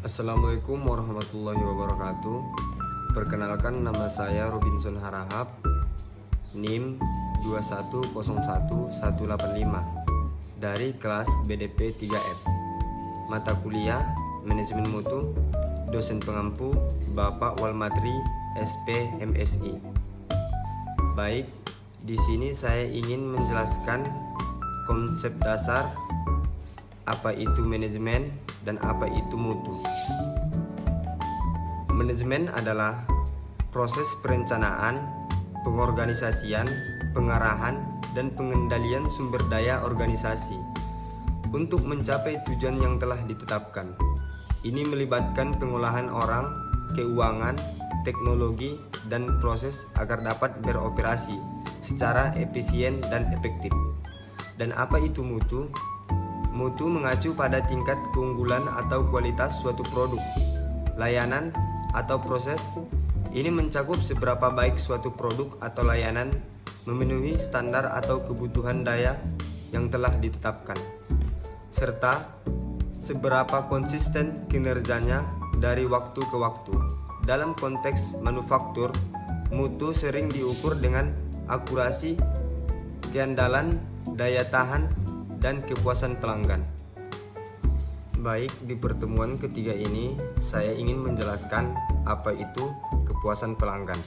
Assalamualaikum warahmatullahi wabarakatuh. Perkenalkan, nama saya Robinson Harahap, NIM 2101185 dari kelas BDP 3F. Mata kuliah Manajemen Mutu, dosen pengampu Bapak Walmatri SP MSI. Baik, di sini saya ingin menjelaskan konsep dasar apa itu manajemen dan apa itu mutu. Manajemen adalah proses perencanaan, pengorganisasian, pengarahan, dan pengendalian sumber daya organisasi untuk mencapai tujuan yang telah ditetapkan. Ini melibatkan pengolahan orang, keuangan, teknologi, dan proses agar dapat beroperasi secara efisien dan efektif. Dan apa itu mutu? Mutu mengacu pada tingkat keunggulan atau kualitas suatu produk, layanan, atau proses. Ini mencakup seberapa baik suatu produk atau layanan memenuhi standar atau kebutuhan daya yang telah ditetapkan, serta seberapa konsisten kinerjanya dari waktu ke waktu. Dalam konteks manufaktur, mutu sering diukur dengan akurasi, keandalan, daya tahan, dan kepuasan pelanggan. Baik, di pertemuan ketiga ini saya ingin menjelaskan apa itu kepuasan pelanggan.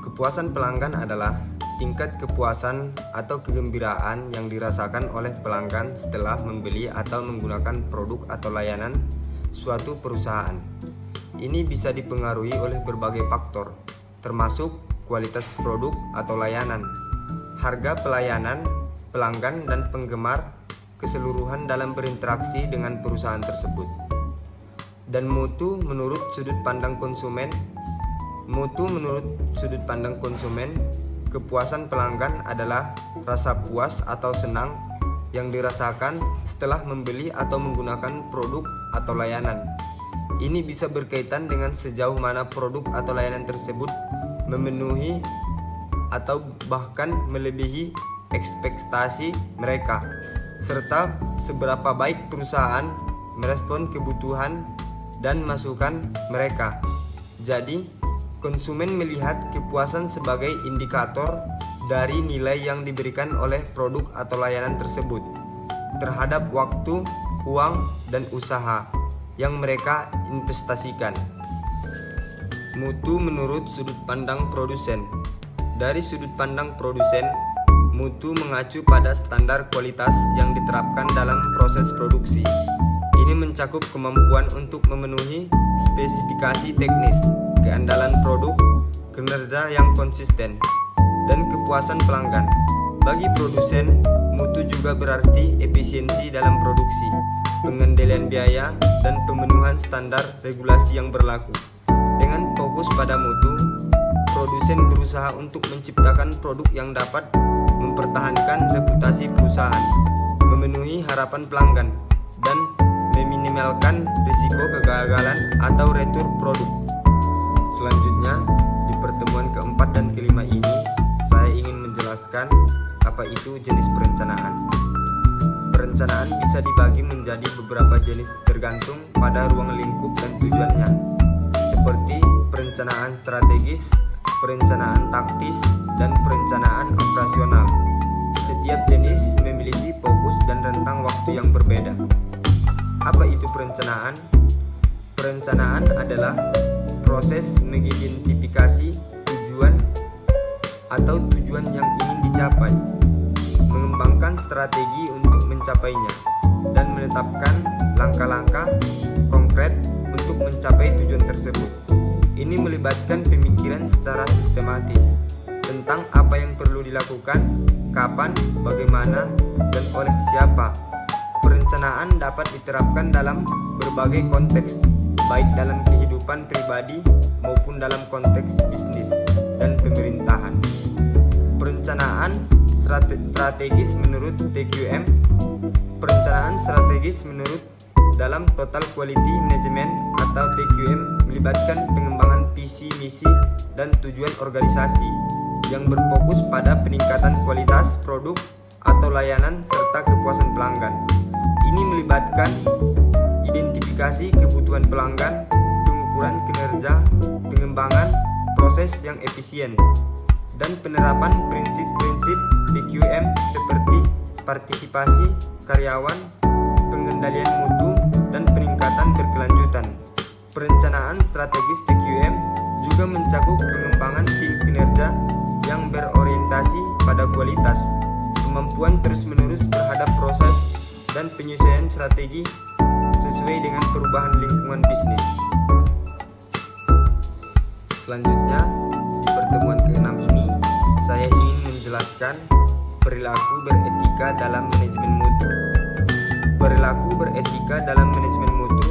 Kepuasan pelanggan adalah tingkat kepuasan atau kegembiraan yang dirasakan oleh pelanggan setelah membeli atau menggunakan produk atau layanan suatu perusahaan. Ini bisa dipengaruhi oleh berbagai faktor, termasuk kualitas produk atau layanan, harga pelayanan, pelanggan, dan penggemar keseluruhan dalam berinteraksi dengan perusahaan tersebut. Dan mutu menurut sudut pandang konsumen. Kepuasan pelanggan adalah rasa puas atau senang yang dirasakan setelah membeli atau menggunakan produk atau layanan. Ini bisa berkaitan dengan sejauh mana produk atau layanan tersebut memenuhi atau bahkan melebihi ekspektasi mereka, serta seberapa baik perusahaan merespon kebutuhan dan masukan mereka. Jadi, konsumen melihat kepuasan sebagai indikator dari nilai yang diberikan oleh produk atau layanan tersebut terhadap waktu, uang, dan usaha yang mereka investasikan. Mutu menurut sudut pandang produsen. Dari sudut pandang produsen, mutu mengacu pada standar kualitas yang diterapkan dalam proses produksi. Ini mencakup kemampuan untuk memenuhi spesifikasi teknis, keandalan produk, kinerja yang konsisten, dan kepuasan pelanggan. Bagi produsen, mutu juga berarti efisiensi dalam produksi, pengendalian biaya, dan pemenuhan standar regulasi yang berlaku. Dengan fokus pada mutu, produsen berusaha untuk menciptakan produk yang dapat mempertahankan reputasi perusahaan, memenuhi harapan pelanggan, dan meminimalkan risiko kegagalan atau retur produk. Selanjutnya, di pertemuan keempat dan kelima ini, saya ingin menjelaskan apa itu jenis perencanaan. Perencanaan bisa dibagi menjadi beberapa jenis tergantung pada ruang lingkup dan tujuannya, seperti perencanaan strategis, perencanaan taktis, dan perencanaan operasional. Setiap jenis memiliki fokus dan rentang waktu yang berbeda. Apa itu perencanaan? Perencanaan adalah proses mengidentifikasi tujuan atau tujuan yang ingin dicapai, mengembangkan strategi untuk mencapainya, dan menetapkan langkah-langkah konkret untuk mencapai tujuan tersebut. Ini melibatkan pemikiran secara sistematis tentang apa yang perlu dilakukan, kapan, bagaimana, dan oleh siapa. Perencanaan dapat diterapkan dalam berbagai konteks, baik dalam kehidupan pribadi maupun dalam konteks bisnis dan pemerintahan. Perencanaan strategis menurut TQM. Perencanaan strategis menurut dalam Total Quality Management atau TQM melibatkan pengembangan visi, misi, dan tujuan organisasi yang berfokus pada peningkatan kualitas produk atau layanan serta kepuasan pelanggan. Ini melibatkan identifikasi kebutuhan kebutuhan pelanggan, pengukuran kinerja, pengembangan proses yang efisien, dan penerapan prinsip-prinsip TQM seperti partisipasi karyawan, pengendalian mutu, dan peningkatan berkelanjutan. Perencanaan strategis TQM juga mencakup pengembangan tim kinerja yang berorientasi pada kualitas, kemampuan terus-menerus terhadap proses, dan penyesuaian strategi sesuai dengan perubahan lingkungan bisnis. Selanjutnya, di pertemuan ke-6 ini, saya ingin menjelaskan perilaku beretika dalam manajemen mutu. Perilaku beretika dalam manajemen mutu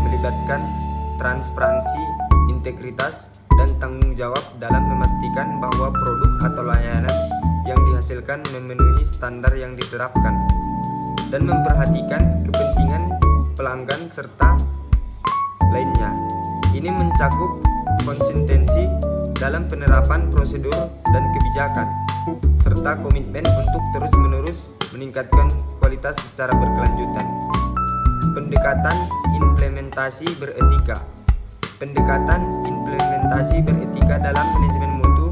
melibatkan transparansi, integritas, dan tanggung jawab dalam memastikan bahwa produk atau layanan yang dihasilkan memenuhi standar yang diterapkan dan memperhatikan kepentingan pelanggan serta lainnya. Ini mencakup konsistensi dalam penerapan prosedur dan kebijakan, serta komitmen untuk terus-menerus meningkatkan kualitas secara berkelanjutan. Pendekatan implementasi beretika. Pendekatan implementasi beretika dalam manajemen mutu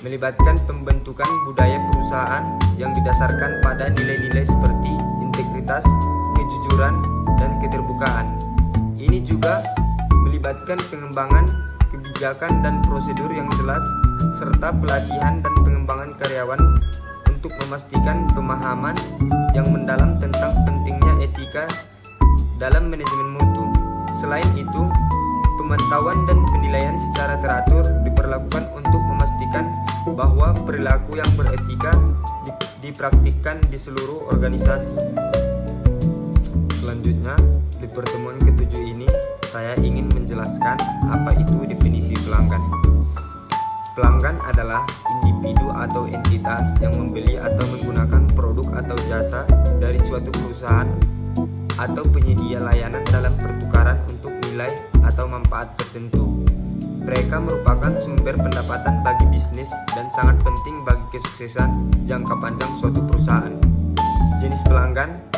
melibatkan pembentukan budaya perusahaan yang didasarkan pada nilai-nilai seperti integritas, kejujuran, dan keterbukaan. Ini juga melibatkan pengembangan kebijakan dan prosedur yang jelas, serta pelatihan dan pengembangan karyawan untuk memastikan pemahaman yang mendalam tentang pentingnya etika dalam manajemen mutu. Selain itu, pemantauan dan penilaian secara teratur diperlakukan untuk memastikan bahwa perilaku yang beretika dipraktikkan di seluruh organisasi. Selanjutnya, di pertemuan ke-7 ini, saya ingin menjelaskan apa itu definisi pelanggan. Pelanggan adalah individu atau entitas yang membeli atau menggunakan produk atau jasa dari suatu perusahaan atau penyedia layanan dalam pertukaran untuk nilai atau manfaat tertentu. Mereka merupakan sumber pendapatan bagi bisnis dan sangat penting bagi kesuksesan jangka panjang suatu perusahaan. Jenis pelanggan.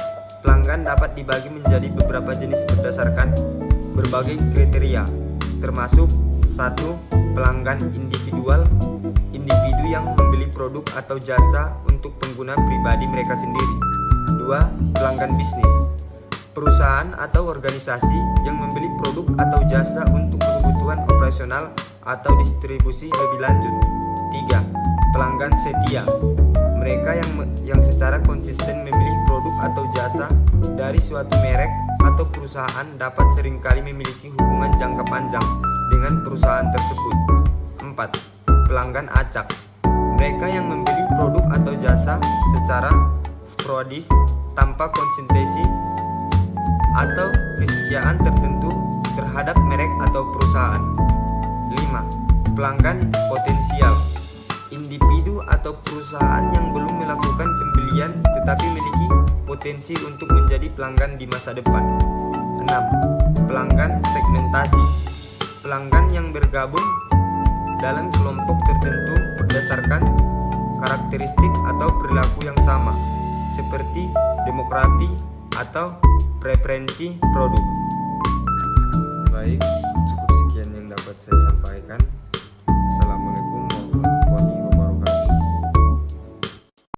Pelanggan dapat dibagi menjadi beberapa jenis berdasarkan berbagai kriteria, termasuk 1. Pelanggan individual, individu yang membeli produk atau jasa untuk pengguna pribadi mereka sendiri. 2. Pelanggan bisnis, perusahaan atau organisasi yang membeli produk atau jasa untuk kebutuhan operasional atau distribusi lebih lanjut. 3. Pelanggan setia, mereka yang secara konsisten membeli produk atau jasa dari suatu merek atau perusahaan dapat seringkali memiliki hubungan jangka panjang dengan perusahaan tersebut. 4. Pelanggan acak, mereka yang membeli produk atau jasa secara sporadis tanpa konsentrasi atau kesetiaan tertentu terhadap merek atau perusahaan. 5. Pelanggan potensial, individu atau perusahaan yang belum melakukan pembelian tetapi memiliki potensi untuk menjadi pelanggan di masa depan. 6. Pelanggan segmentasi, pelanggan yang bergabung dalam kelompok tertentu berdasarkan karakteristik atau perilaku yang sama, seperti demografi atau preferensi produk. Baik, cukup sekian yang dapat saya sampaikan.